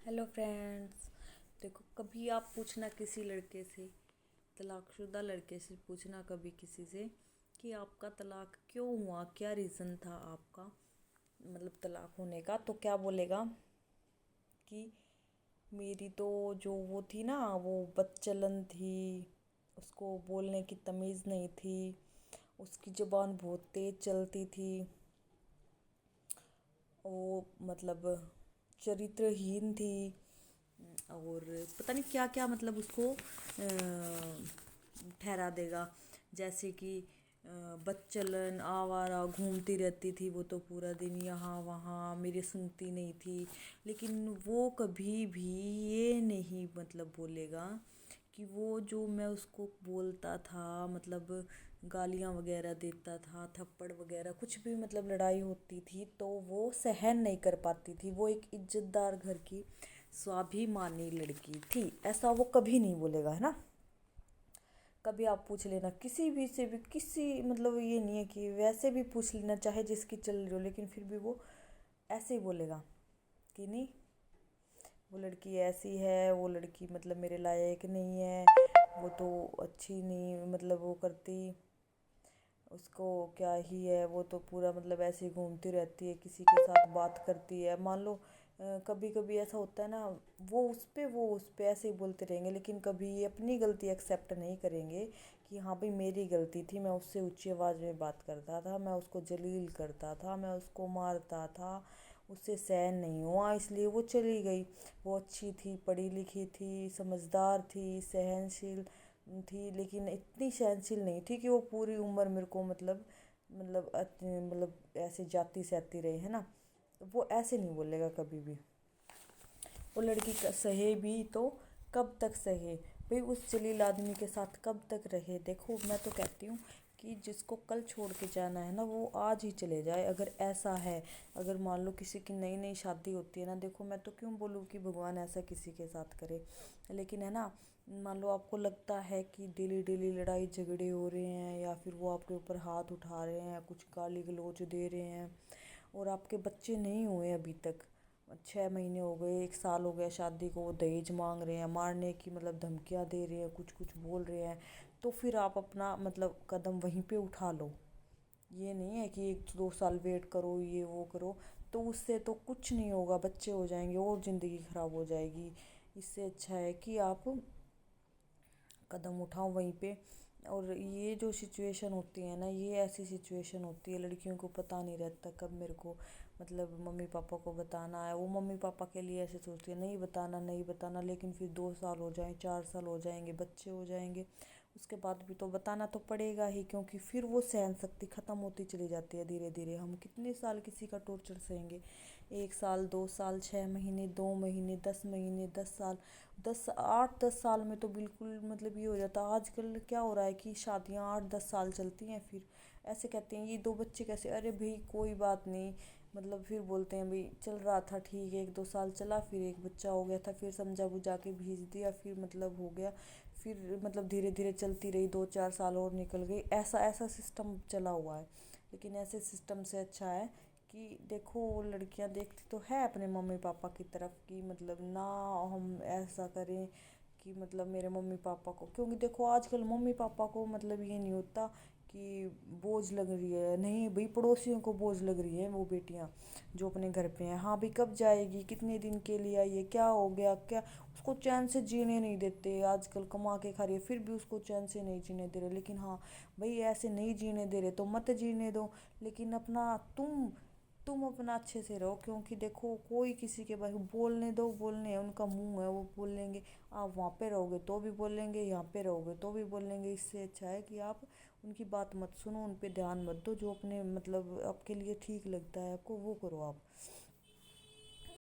Hello friends. देखो, कभी आप पूछना किसी लड़के से, तलाकशुदा लड़के से पूछना कभी किसी से कि आपका तलाक क्यों हुआ, क्या रीज़न था आपका मतलब तलाक होने का, तो क्या बोलेगा कि मेरी तो जो वो थी ना, वो बदचलन थी, उसको बोलने की तमीज़ नहीं थी, उसकी ज़ुबान बहुत तेज़ चलती थी, वो मतलब चरित्रहीन थी, और पता नहीं क्या क्या मतलब उसको ठहरा देगा। जैसे कि बदचलन, आवारा, घूमती रहती थी वो तो पूरा दिन यहाँ वहाँ, मेरी सुनती नहीं थी। लेकिन वो कभी भी ये नहीं मतलब बोलेगा कि वो जो मैं उसको बोलता था, मतलब गालियाँ वगैरह देता था, थप्पड़ वगैरह कुछ भी, मतलब लड़ाई होती थी तो वो सहन नहीं कर पाती थी। वो एक इज्जतदार घर की स्वाभिमानी लड़की थी, ऐसा वो कभी नहीं बोलेगा, है ना। कभी आप पूछ लेना किसी भी से भी, किसी मतलब ये नहीं है कि वैसे भी पूछ लेना चाहे जिसकी चल रही हो, लेकिन फिर भी वो ऐसे ही बोलेगा कि नहीं, वो लड़की ऐसी है, वो लड़की मतलब मेरे लायक नहीं है, वो तो अच्छी नहीं मतलब वो करती, उसको क्या ही है, वो तो पूरा मतलब ऐसे ही घूमती रहती है, किसी के साथ बात करती है। मान लो कभी कभी ऐसा होता है ना, वो उस पे ऐसे ही बोलते रहेंगे, लेकिन कभी ये अपनी गलती एक्सेप्ट नहीं करेंगे कि हाँ भाई मेरी गलती थी, मैं उससे ऊंची आवाज़ में बात करता था, मैं उसको जलील करता था, मैं उसको मारता था, उससे सहन नहीं हुआ इसलिए वो चली गई। वो अच्छी थी, पढ़ी लिखी थी, समझदार थी, सहनशील थी, लेकिन इतनी सहनशील नहीं थी कि वो पूरी उम्र मेरे को मतलब ऐसे जाती सहती रही, है ना। तो वो ऐसे नहीं बोलेगा कभी भी। वो लड़की सहे भी तो कब तक सहे भाई, उस जलील आदमी के साथ कब तक रहे। देखो, मैं तो कहती हूँ कि जिसको कल छोड़ के जाना है ना, वो आज ही चले जाए, अगर ऐसा है। अगर मान लो किसी की नई नई शादी होती है ना, देखो मैं तो क्यों बोलूँ कि भगवान ऐसा किसी के साथ करे, लेकिन है ना, मान लो आपको लगता है कि डेली डेली लड़ाई झगड़े हो रहे हैं, या फिर वो आपके ऊपर हाथ उठा रहे हैं, कुछ गाली गलौज दे रहे हैं, और आपके बच्चे नहीं हुए अभी तक, 6 महीने हो गए, 1 साल हो गया शादी को, वो दहेज मांग रहे हैं, मारने की मतलब धमकियां दे रहे हैं, कुछ कुछ बोल रहे हैं, तो फिर आप अपना मतलब कदम वहीं पे उठा लो। ये नहीं है कि 1 2 साल वेट करो, ये वो करो, तो उससे तो कुछ नहीं होगा, बच्चे हो जाएंगे और ज़िंदगी ख़राब हो जाएगी। इससे अच्छा है कि आप कदम उठाओ वहीं पे। और ये जो सिचुएशन होती है ना, ये ऐसी सिचुएशन होती है, लड़कियों को पता नहीं रहता कब मेरे को मतलब मम्मी पापा को बताना है। वो मम्मी पापा के लिए ऐसे सोचती है, नहीं बताना नहीं बताना, लेकिन फिर 2 साल हो जाएं, 4 साल हो जाएंगे, बच्चे हो जाएंगे, उसके बाद भी तो बताना तो पड़ेगा ही, क्योंकि फिर वो सहन शक्ति ख़त्म होती चली जाती है धीरे धीरे। हम कितने साल किसी का टॉर्चर सहेंगे, 1 साल, 2 साल, 6 महीने, 2 महीने, 10 महीने, 10 साल, 8 10 साल में तो बिल्कुल मतलब ये हो जाता है। आजकल क्या हो रहा है कि शादियां 8 10 साल चलती हैं, फिर ऐसे कहते हैं ये 2 बच्चे कैसे, अरे भाई कोई बात नहीं, मतलब फिर बोलते हैं भाई चल रहा था ठीक है, 1 2 साल चला, फिर एक बच्चा हो गया था, फिर समझा बुझा के भेज दिया, फिर मतलब हो गया, फिर मतलब धीरे धीरे चलती रही, 2 4 साल और निकल गई, ऐसा ऐसा सिस्टम चला हुआ है। लेकिन ऐसे सिस्टम से अच्छा है कि देखो, वो लड़कियां देखती तो है अपने मम्मी पापा की तरफ कि मतलब ना, हम ऐसा करें कि मतलब मेरे मम्मी पापा को, क्योंकि देखो आजकल मम्मी पापा को मतलब ये नहीं होता कि बोझ लग रही है, नहीं भाई, पड़ोसियों को बोझ लग रही है वो बेटियां जो अपने घर पे हैं। हाँ भाई, कब जाएगी, कितने दिन के लिए आई है, क्या हो गया, क्या, उसको चैन से जीने नहीं देते आजकल, कमा के खा रही है फिर भी उसको चैन से नहीं जीने दे रहे। लेकिन हाँ भाई, ऐसे नहीं जीने दे रहे तो मत जीने दो, लेकिन अपना तुम अपना अच्छे से रहो, क्योंकि देखो कोई किसी के बारे में बोलने दो, बोलने हैं, उनका मुंह है, वो बोलेंगे। आप वहाँ पे रहोगे तो भी बोलेंगे, यहाँ पे रहोगे तो भी बोलेंगे। इससे अच्छा है कि आप उनकी बात मत सुनो, उन पे ध्यान मत दो, जो अपने मतलब आपके लिए ठीक लगता है आपको वो करो आप।